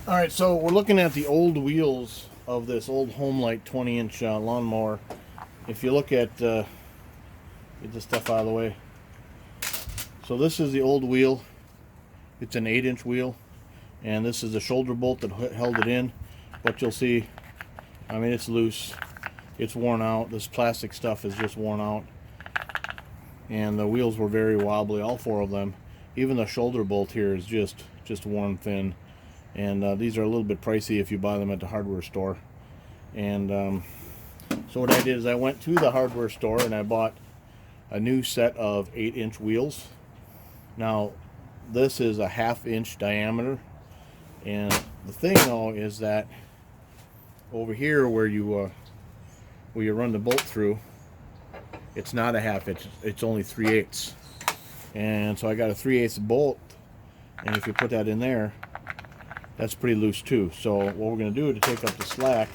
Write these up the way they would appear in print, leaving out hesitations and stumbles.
Alright, so we're looking at the old wheels of this old Homelite 20-inch lawnmower. If you look at, get this stuff out of the way. So this is the old wheel. It's an 8-inch wheel. And this is the shoulder bolt that held it in. But you'll see, I mean, it's loose. It's worn out. This plastic stuff is just worn out. And the wheels were very wobbly, all four of them. Even the shoulder bolt here is just worn thin. And these are a little bit pricey if you buy them at the hardware store. And so what I did is I went to the hardware store and I bought a new set of 8-inch wheels. Now this is a 1/2 inch diameter, and the thing though is that over here where you run the bolt through, it's not a 1/2 inch, it's only 3/8. And so I got a 3/8 bolt, and if you put that in there, that's pretty loose too. So what we're going to do to take up the slack,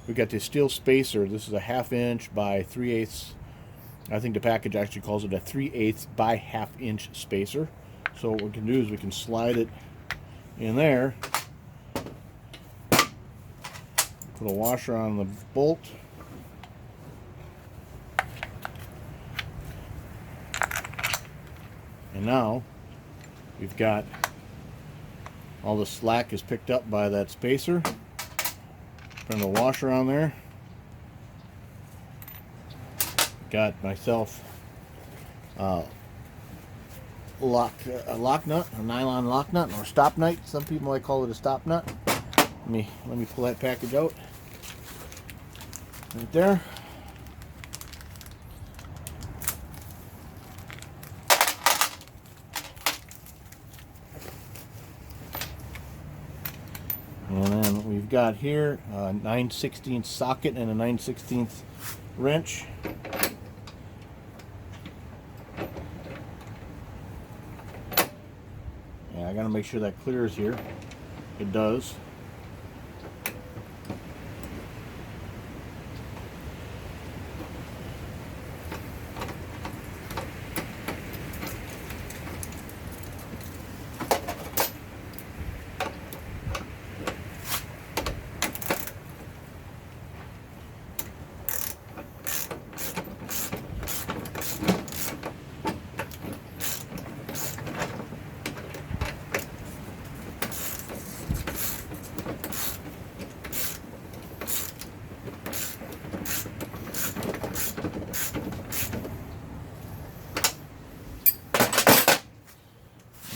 we got this steel spacer. This is a 1/2 inch by 3/8. I think the package actually calls it a 3/8 by 1/2 inch spacer. So what we can do is we can slide it in there, put a washer on the bolt, and now we've got all the slack is picked up by that spacer. Put the washer on there. Got myself a lock nut, a nylon lock nut, or stop nut. Some people might call it a stop nut. Let me pull that package out. Right there. And then we've got here a 9/16 socket and a 9/16 wrench. Yeah, I gotta make sure that clears here. It does.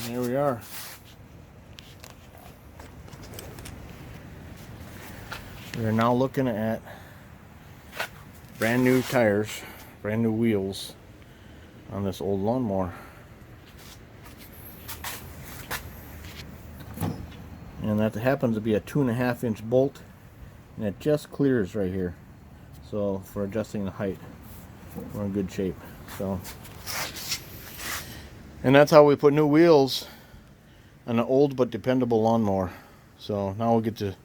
There we are. We are now looking at brand new tires, brand new wheels on this old lawnmower. And that happens to be a 2.5 inch bolt, and it just clears right here. So for adjusting the height, we're in good shape. So, and that's how we put new wheels on an old but dependable lawnmower. So now we'll get to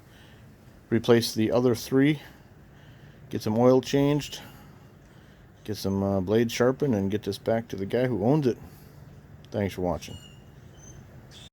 replace the other 3, get some oil changed, get some blades sharpened, and get this back to the guy who owns it. Thanks for watching.